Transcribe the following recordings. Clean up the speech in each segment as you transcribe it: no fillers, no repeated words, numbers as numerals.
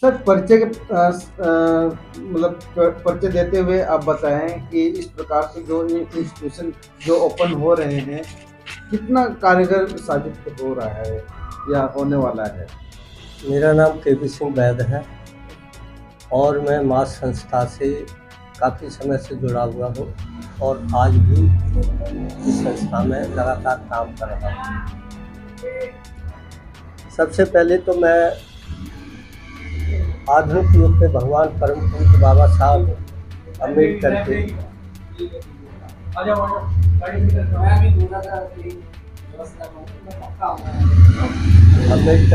Sir पर्चे के मतलब पर्चे देते हुए आप बताएं कि इस प्रकार से जो इंस्टीट्यूशन जो ओपन हो रहे हैं कितना कारगर साबित हो रहा है या होने वाला है। मेरा नाम केपी सिंह वैद है और मैं मास संस्था से काफ़ी समय से जुड़ा हुआ हूँ और आज भी इस संस्था में लगातार काम कर रहा हूँ। सबसे पहले तो मैं आधुनिक युग के भगवान परम पूज्य बाबा साहब अम्बेडकर के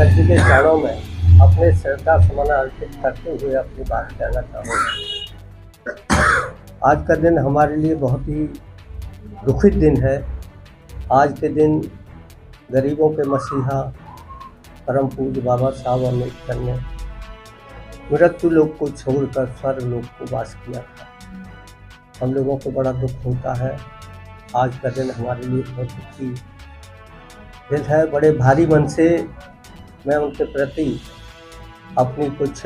जी के चरणों में अपने श्रद्धा सुमन अर्पित करते हुए अपनी बात कहना चाहूँगा। आज का दिन हमारे लिए बहुत ही दुखित दिन है। आज के दिन गरीबों के मसीहा परम पूज्य बाबा साहब अम्बेडकर ने मृत्यु लोक को छोड़कर स्वर्ग लोक को वास किया था। हम लोगों को बड़ा दुख होता है। आज का दिन हमारे लिए बहुत दुखी दिन है। बड़े भारी मन से मैं उनके प्रति अपनी कुछ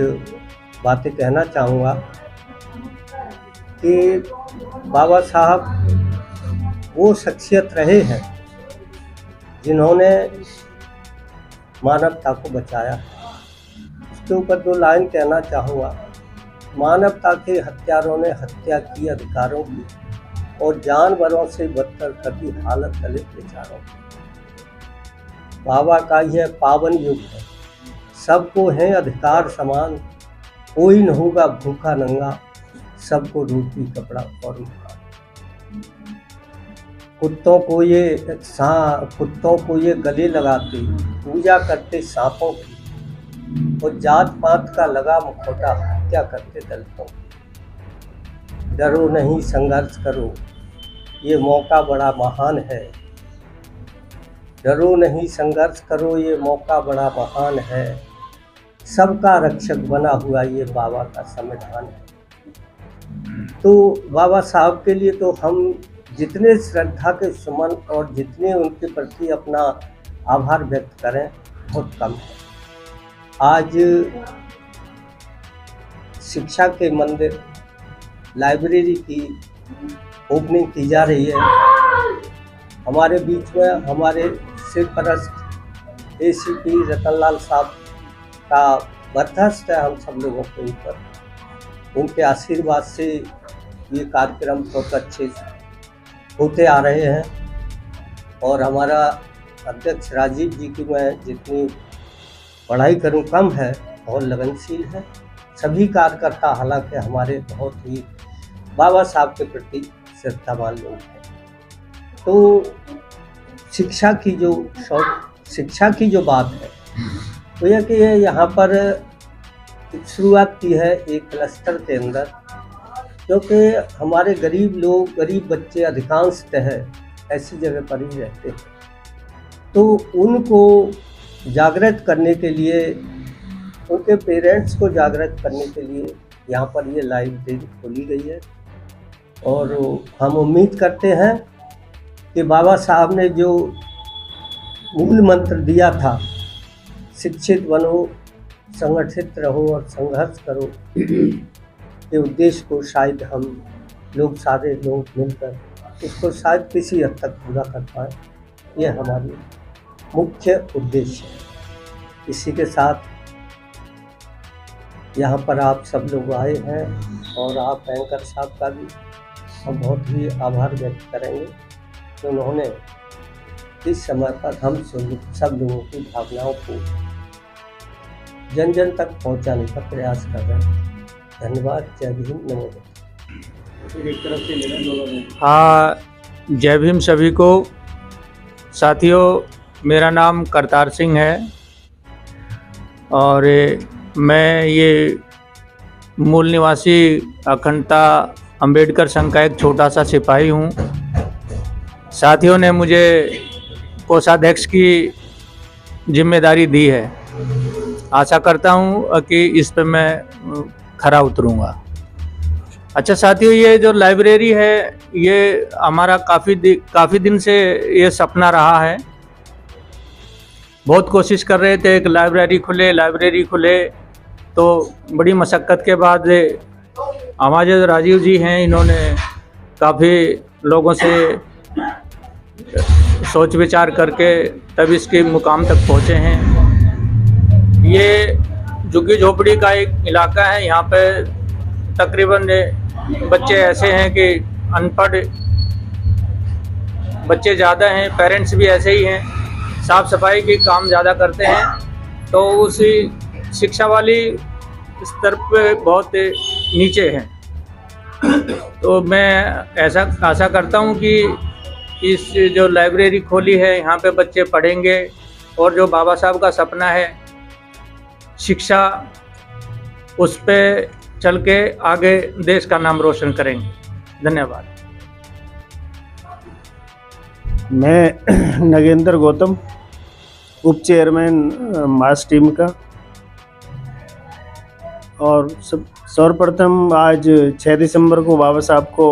बातें कहना चाहूँगा कि बाबा साहब वो शख्सियत रहे हैं जिन्होंने मानवता को बचाया। इसके ऊपर दो लाइन कहना चाहूँगा। मानवता के हत्यारों ने हत्या की अधिकारों की और जानवरों से बदतर कभी हालत दलित बेचारों की। बाबा का यह पावन युग है, सबको है अधिकार समान, कोई न होगा भूखा नंगा, सबको रोटी कपड़ा और मकान। कुत्तों को ये गले लगाते, पूजा करते सांपों की और जात पात का लगा मुखौटा हत्या करते दलितों की। डरो नहीं संघर्ष करो, ये मौका बड़ा महान है। डरो नहीं संघर्ष करो, ये मौका बड़ा महान है। सबका रक्षक बना हुआ ये बाबा का संविधान है। तो बाबा साहब के लिए तो हम जितने श्रद्धा के सुमन और जितने उनके प्रति अपना आभार व्यक्त करें बहुत कम है। आज शिक्षा के मंदिर लाइब्रेरी की ओपनिंग की जा रही है। हमारे बीच में हमारे सरपरस्त एसीपी रतनलाल साहब का बर्दाश्त है हम सब लोगों के ऊपर। उनके आशीर्वाद से ये कार्यक्रम बहुत अच्छे होते आ रहे हैं और हमारा अध्यक्ष राजीव जी की मैं जितनी पढ़ाई करूं कम है, बहुत लगनशील है। सभी कार्यकर्ता हालांकि हमारे बहुत ही बाबा साहब के प्रति श्रद्धावान लोग हैं। तो शिक्षा की जो बात है तो यह कि यहाँ पर शुरुआत की है एक क्लस्टर के अंदर, क्योंकि हमारे गरीब बच्चे अधिकांशतः ऐसी जगह पर ही रहते हैं। तो उनको जागृत करने के लिए, उनके पेरेंट्स को जागृत करने के लिए यहाँ पर ये लाइब्रेरी खोली गई है और हम उम्मीद करते हैं कि बाबा साहब ने जो मूल मंत्र दिया था, शिक्षित बनो, संगठित रहो और संघर्ष करो, के उद्देश्य को शायद हम सारे लोग मिलकर इसको शायद किसी हद तक पूरा कर पाए। यह हमारी मुख्य उद्देश्य है। इसी के साथ यहाँ पर आप सब लोग आए हैं और आप एंकर साहब का भी हम बहुत ही आभार व्यक्त करेंगे कि उन्होंने इस समय पर हम सब लोगों की भावनाओं को जन जन तक पहुँचाने का प्रयास कर रहे हैं। धन्यवाद। जय भीम, नमो बुद्धाय। हाँ, जय भीम सभी को। साथियों, मेरा नाम करतार सिंह है और मैं ये मूल निवासी अखंडता अंबेडकर संघ का एक छोटा सा सिपाही हूँ। साथियों ने मुझे कोषाध्यक्ष की जिम्मेदारी दी है। आशा करता हूँ कि इस पे मैं खरा उतरूँगा। अच्छा साथियों, ये जो लाइब्रेरी है ये हमारा काफ़ी दिन से ये सपना रहा है। बहुत कोशिश कर रहे थे एक लाइब्रेरी खुले, तो बड़ी मशक्क़त के बाद हमारे जो राजीव जी हैं, इन्होंने काफ़ी लोगों से सोच विचार करके तब इसके मुकाम तक पहुँचे हैं। ये झुग्गी झोपड़ी का एक इलाका है। यहाँ पे तकरीबन बच्चे ऐसे हैं कि अनपढ़ बच्चे ज़्यादा हैं, पेरेंट्स भी ऐसे ही हैं, साफ़ सफाई के काम ज़्यादा करते हैं, तो उसी शिक्षा वाली स्तर पे बहुत नीचे हैं। तो मैं ऐसा आशा करता हूँ कि इस जो लाइब्रेरी खोली है यहाँ पे बच्चे पढ़ेंगे और जो बाबा साहब का सपना है शिक्षा, उस पे चल के आगे देश का नाम रोशन करेंगे। धन्यवाद। मैं नगेंद्र गौतम, उप चेयरमैन मास टीम का, और सर्वप्रथम आज 6 दिसंबर को बाबा साहब को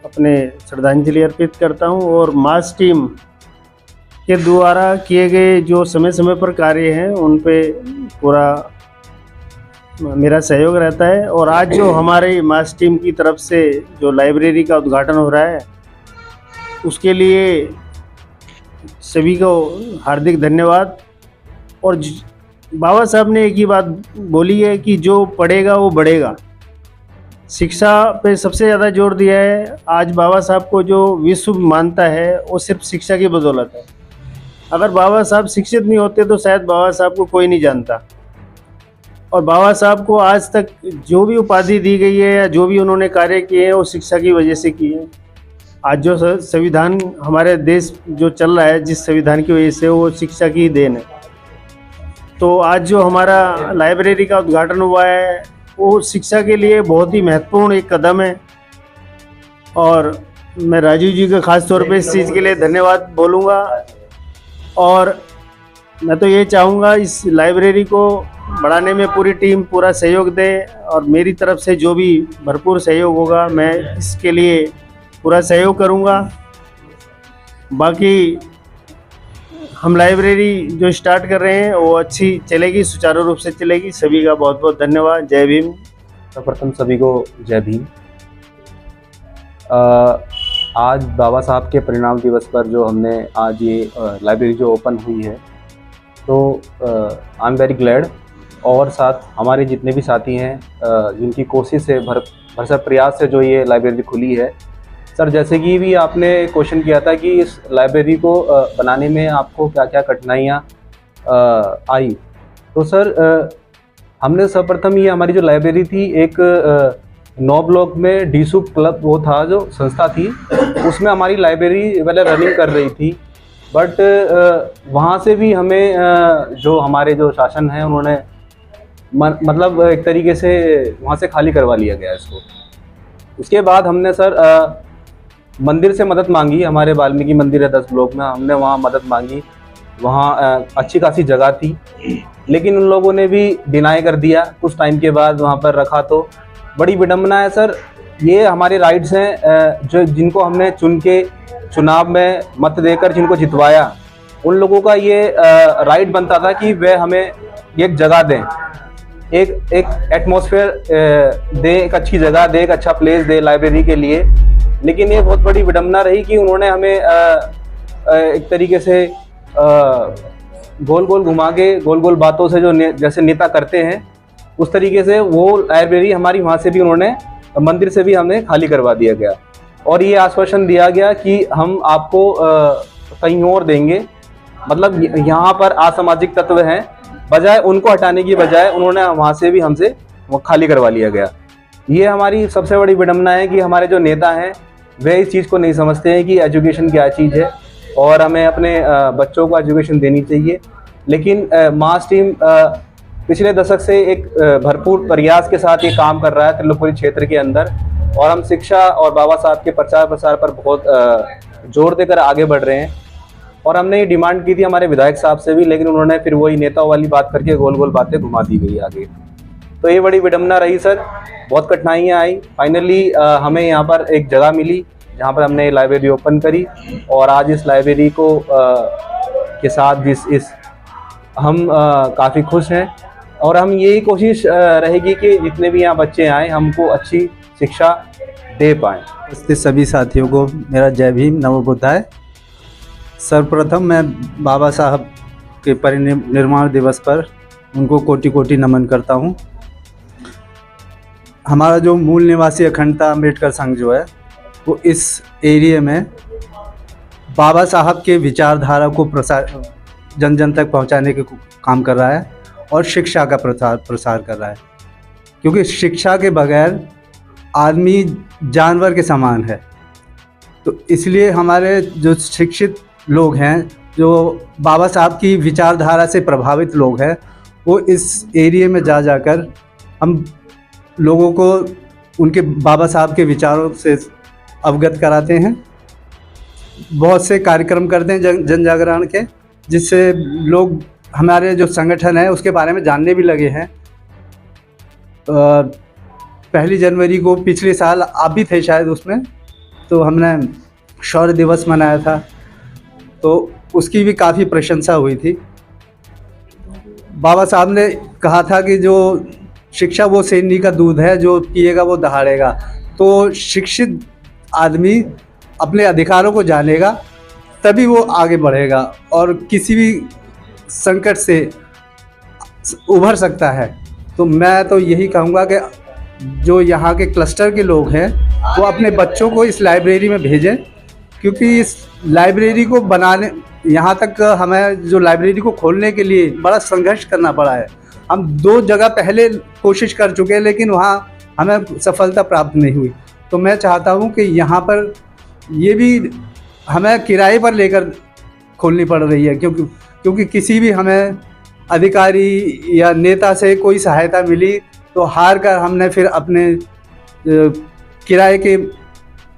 अपने श्रद्धांजलि अर्पित करता हूं। और मास टीम के द्वारा किए गए जो समय समय पर कार्य हैं उन पे पूरा मेरा सहयोग रहता है। और आज जो हमारे मास टीम की तरफ से जो लाइब्रेरी का उद्घाटन हो रहा है उसके लिए सभी को हार्दिक धन्यवाद। और बाबा साहब ने एक ही बात बोली है कि जो पढ़ेगा वो बढ़ेगा। शिक्षा पे सबसे ज़्यादा जोर दिया है। आज बाबा साहब को जो विश्व मानता है वो सिर्फ शिक्षा की बदौलत है। अगर बाबा साहब शिक्षित नहीं होते तो शायद बाबा साहब को कोई नहीं जानता। और बाबा साहब को आज तक जो भी उपाधि दी गई है या जो भी उन्होंने कार्य किए हैं वो शिक्षा की वजह से किए हैं। आज जो संविधान हमारे देश जो चल रहा है, जिस संविधान की वजह से, वो शिक्षा की देन है। तो आज जो हमारा लाइब्रेरी का उद्घाटन हुआ है वो शिक्षा के लिए बहुत ही महत्वपूर्ण एक कदम है। और मैं राजीव जी का ख़ास तौर पे इस चीज़ के लिए धन्यवाद बोलूँगा। और मैं तो ये चाहूँगा इस लाइब्रेरी को बढ़ाने में पूरी टीम पूरा सहयोग दे, और मेरी तरफ से जो भी भरपूर सहयोग होगा मैं इसके लिए पूरा सहयोग करूँगा। बाकी हम लाइब्रेरी जो स्टार्ट कर रहे हैं वो अच्छी चलेगी, सुचारू रूप से चलेगी। सभी का बहुत बहुत धन्यवाद। जय भीम। सर्वप्रथम सभी को जय भीम। आज बाबा साहब के परिणाम दिवस पर जो हमने आज ये लाइब्रेरी जो ओपन हुई है, तो आई एम वेरी ग्लैड। और साथ हमारे जितने भी साथी हैं जिनकी कोशिश से भरसक प्रयास से जो ये लाइब्रेरी खुली है। सर, जैसे कि भी आपने क्वेश्चन किया था कि इस लाइब्रेरी को बनाने में आपको क्या क्या कठिनाइयाँ आई, तो सर हमने सर्वप्रथम ये हमारी जो लाइब्रेरी थी एक 9 ब्लॉक में डीसू क्लब वो था जो संस्था थी, उसमें हमारी लाइब्रेरी पहले रनिंग कर रही थी। बट वहाँ से भी हमें जो हमारे जो शासन है उन्होंने मतलब एक तरीके से वहाँ से खाली करवा लिया गया इसको। उसके बाद हमने सर मंदिर से मदद मांगी। हमारे वाल्मीकि मंदिर है 10 ब्लॉक में, हमने वहाँ मदद मांगी। वहाँ अच्छी खासी जगह थी, लेकिन उन लोगों ने भी डिनाई कर दिया। कुछ टाइम के बाद वहाँ पर रखा, तो बड़ी विडम्बना है सर। ये हमारे राइट्स हैं जो जिनको हमने चुन के चुनाव में मत देकर जिनको जितवाया, उन लोगों का ये राइट बनता था कि वे हमें एक जगह दें, एक एटमॉस्फेयर दे, एक अच्छी जगह दे, एक अच्छा प्लेस दे लाइब्रेरी के लिए। लेकिन ये बहुत बड़ी विडम्बना रही कि उन्होंने हमें एक तरीके से गोल गोल घुमा के गोल गोल बातों से जो जैसे नेता करते हैं उस तरीके से वो लाइब्रेरी हमारी वहाँ से भी उन्होंने मंदिर से भी हमें खाली करवा दिया गया। और ये आश्वासन दिया गया कि हम आपको कहीं और देंगे। मतलब यहाँ पर असामाजिक तत्व हैं, बजाय उनको हटाने की बजाय उन्होंने वहाँ से भी हमसे वो खाली करवा लिया गया। ये हमारी सबसे बड़ी विडम्बना है कि हमारे जो नेता हैं वे इस चीज़ को नहीं समझते हैं कि एजुकेशन क्या चीज़ है और हमें अपने बच्चों को एजुकेशन देनी चाहिए। लेकिन मास टीम पिछले दशक से एक भरपूर प्रयास के साथ ये काम कर रहा है त्रिलोकपुरी क्षेत्र के अंदर, और हम शिक्षा और बाबा साहब के प्रचार प्रसार पर बहुत जोर देकर आगे बढ़ रहे हैं। और हमने ये डिमांड की थी हमारे विधायक साहब से भी, लेकिन उन्होंने फिर वही नेताओं वाली बात करके गोल गोल बातें घुमा दी गई आगे। तो ये बड़ी विडम्बना रही सर, बहुत कठिनाइयाँ आई। फाइनली हमें यहाँ पर एक जगह मिली जहाँ पर हमने लाइब्रेरी ओपन करी, और आज इस लाइब्रेरी को के साथ हम काफ़ी खुश हैं। और हम यही कोशिश रहेगी कि जितने भी यहाँ बच्चे आए हमको अच्छी शिक्षा दे पाएँ। उपस्थित सभी साथियों को मेरा जय भीम, नमो बुद्धाय। सर्वप्रथम मैं बाबा साहब के परिनिर्वाण दिवस पर उनको कोटि कोटि नमन करता हूँ। हमारा जो मूल निवासी अखंडता अम्बेडकर संघ जो है वो इस एरिया में बाबा साहब के विचारधारा को जन जन तक पहुँचाने के काम कर रहा है और शिक्षा का प्रसार कर रहा है, क्योंकि शिक्षा के बगैर आदमी जानवर के समान है। तो इसलिए हमारे जो शिक्षित लोग हैं, जो बाबा साहब की विचारधारा से प्रभावित लोग हैं, वो इस एरिया में जाकर हम लोगों को उनके बाबा साहब के विचारों से अवगत कराते हैं। बहुत से कार्यक्रम करते हैं जन जागरण के, जिससे लोग हमारे जो संगठन है उसके बारे में जानने भी लगे हैं। 1 जनवरी को पिछले साल आप भी थे शायद उसमें, तो हमने शौर्य दिवस मनाया था, तो उसकी भी काफ़ी प्रशंसा हुई थी। बाबा साहब ने कहा था कि जो शिक्षा वो सैनी का दूध है, जो पिएगा वो दहाड़ेगा। तो शिक्षित आदमी अपने अधिकारों को जानेगा तभी वो आगे बढ़ेगा और किसी भी संकट से उभर सकता है। तो मैं तो यही कहूँगा कि जो यहाँ के क्लस्टर के लोग हैं वो अपने बच्चों को इस लाइब्रेरी में भेजें, क्योंकि इस लाइब्रेरी को बनाने, यहाँ तक हमें जो लाइब्रेरी को खोलने के लिए बड़ा संघर्ष करना पड़ा है। हम 2 जगह पहले कोशिश कर चुके हैं, लेकिन वहाँ हमें सफलता प्राप्त नहीं हुई। तो मैं चाहता हूँ कि यहाँ पर ये भी हमें किराए पर लेकर खोलनी पड़ रही है, क्योंकि किसी भी हमें अधिकारी या नेता से कोई सहायता मिली तो हार कर हमने फिर अपने किराए के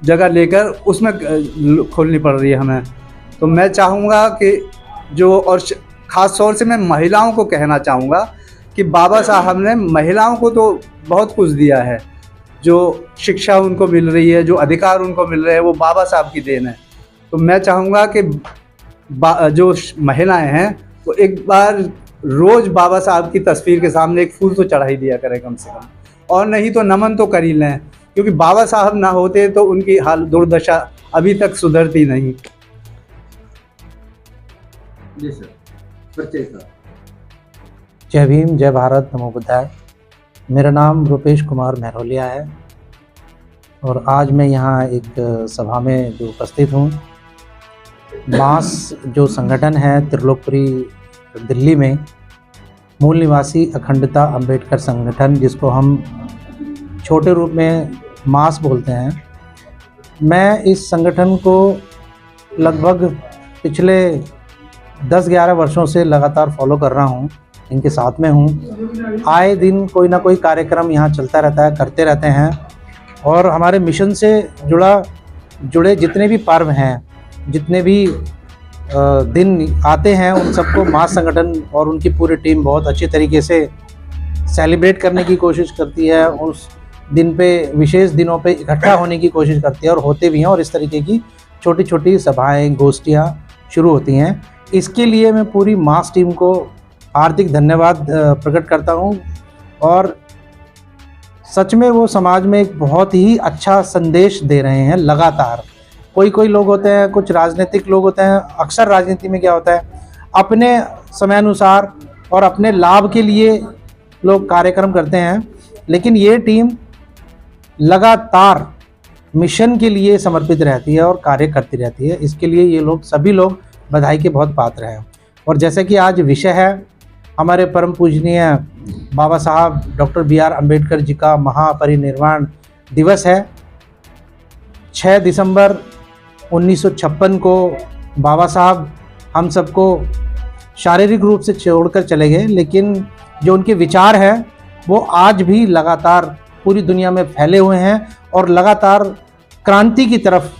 जगह लेकर उसमें खोलनी पड़ रही है हमें। तो मैं चाहूँगा कि जो, और ख़ास तौर से मैं महिलाओं को कहना चाहूँगा कि बाबा साहब ने महिलाओं को तो बहुत कुछ दिया है। जो शिक्षा उनको मिल रही है, जो अधिकार उनको मिल रहे हैं, वो बाबा साहब की देन है। तो मैं चाहूँगा कि जो महिलाएं हैं वो एक बार रोज़ बाबा साहब की तस्वीर के सामने एक फूल तो चढ़ा ही दिया करें कम से कम, और नहीं तो नमन तो कर ही लें, क्योंकि बाबा साहब ना होते तो उनकी हाल दुर्दशा अभी तक सुधरती नहीं। जी सर, परिचय सर। जय भीम, जय भारत, नमो बुद्धाय। मेरा नाम रुपेश कुमार महरोलिया है और आज मैं यहाँ एक सभा में जो उपस्थित हूँ, मास जो संगठन है त्रिलोकपुरी दिल्ली में, मूल निवासी अखंडता अम्बेडकर संगठन, जिसको हम छोटे रूप में मास बोलते हैं। मैं इस संगठन को लगभग पिछले 10-11 वर्षों से लगातार फॉलो कर रहा हूँ, इनके साथ में हूँ। आए दिन कोई ना कोई कार्यक्रम यहाँ चलता रहता है, करते रहते हैं, और हमारे मिशन से जुड़े जितने भी पर्व हैं, जितने भी दिन आते हैं, उन सबको मास संगठन और उनकी पूरी टीम बहुत अच्छी तरीके से सेलिब्रेट करने की कोशिश करती है। उस दिन पे, विशेष दिनों पे इकट्ठा होने की कोशिश करती है और होते भी हैं, और इस तरीके की छोटी छोटी सभाएं, गोष्ठियाँ शुरू होती हैं। इसके लिए मैं पूरी मास टीम को हार्दिक धन्यवाद प्रकट करता हूँ। और सच में वो समाज में एक बहुत ही अच्छा संदेश दे रहे हैं लगातार। कोई लोग होते हैं, कुछ राजनीतिक लोग होते हैं, अक्सर राजनीति में क्या होता है, अपने समयानुसार और अपने लाभ के लिए लोग कार्यक्रम करते हैं, लेकिन ये टीम लगातार मिशन के लिए समर्पित रहती है और कार्य करती रहती है। इसके लिए ये लोग, सभी लोग बधाई के बहुत पात्र हैं। और जैसे कि आज विषय है, हमारे परम पूजनीय बाबा साहब डॉक्टर BR अम्बेडकर जी का महापरिनिर्वाण दिवस है। 6 दिसंबर 1956 को बाबा साहब हम सबको शारीरिक रूप से छोड़कर चले गए, लेकिन जो उनके विचार हैं वो आज भी लगातार पूरी दुनिया में फैले हुए हैं और लगातार क्रांति की तरफ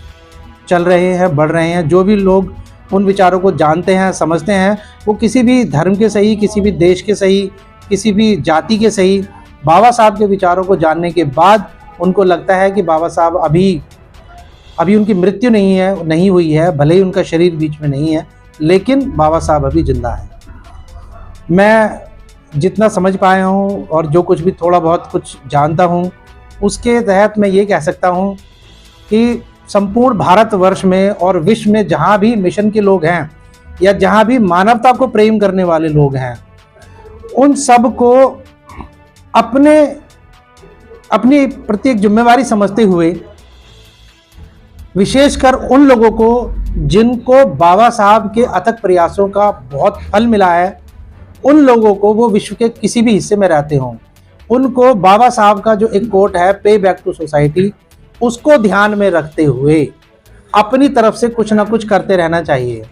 चल रहे हैं, बढ़ रहे हैं। जो भी लोग उन विचारों को जानते हैं, समझते हैं, वो किसी भी धर्म के सही, किसी भी देश के सही, किसी भी जाति के सही, बाबा साहब के विचारों को जानने के बाद उनको लगता है कि बाबा साहब अभी उनकी मृत्यु नहीं हुई है, भले ही उनका शरीर बीच में नहीं है, लेकिन बाबा साहब अभी जिंदा है। मैं जितना समझ पाया हूँ और जो कुछ भी थोड़ा बहुत कुछ जानता हूँ, उसके तहत मैं ये कह सकता हूँ कि संपूर्ण भारतवर्ष में और विश्व में जहाँ भी मिशन के लोग हैं या जहाँ भी मानवता को प्रेम करने वाले लोग हैं, उन सब को अपनी प्रति एक जिम्मेवारी समझते हुए, विशेषकर उन लोगों को जिनको बाबा साहब के अथक प्रयासों का बहुत फल मिला है, उन लोगों को, वो विश्व के किसी भी हिस्से में रहते हों, उनको बाबा साहब का जो एक कोट है, पे बैक टू सोसाइटी, उसको ध्यान में रखते हुए अपनी तरफ से कुछ ना कुछ करते रहना चाहिए।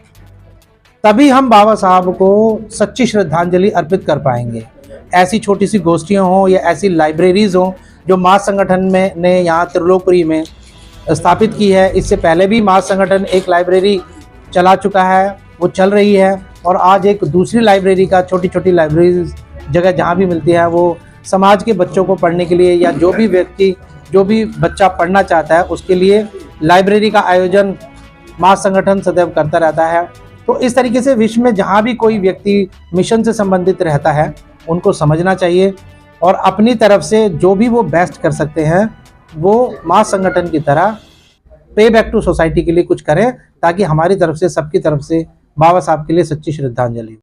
तभी हम बाबा साहब को सच्ची श्रद्धांजलि अर्पित कर पाएंगे। ऐसी छोटी सी गोष्ठियाँ हों या ऐसी लाइब्रेरीज़ हों जो मास संगठन में ने यहाँ त्रिलोकपुरी में स्थापित की है। इससे पहले भी मास संगठन एक लाइब्रेरी चला चुका है, वो चल रही है, और आज एक दूसरी लाइब्रेरी का, छोटी छोटी लाइब्रेरीज जगह जहाँ भी मिलती है, वो समाज के बच्चों को पढ़ने के लिए या जो भी व्यक्ति, जो भी बच्चा पढ़ना चाहता है उसके लिए लाइब्रेरी का आयोजन मास संगठन सदैव करता रहता है। तो इस तरीके से विश्व में जहाँ भी कोई व्यक्ति मिशन से संबंधित रहता है, उनको समझना चाहिए और अपनी तरफ से जो भी वो बेस्ट कर सकते हैं वो मास संगठन की तरह पे बैक टू सोसाइटी के लिए कुछ करें, ताकि हमारी तरफ से, सबकी तरफ से बाबा साहब के लिए सच्ची श्रद्धांजलि।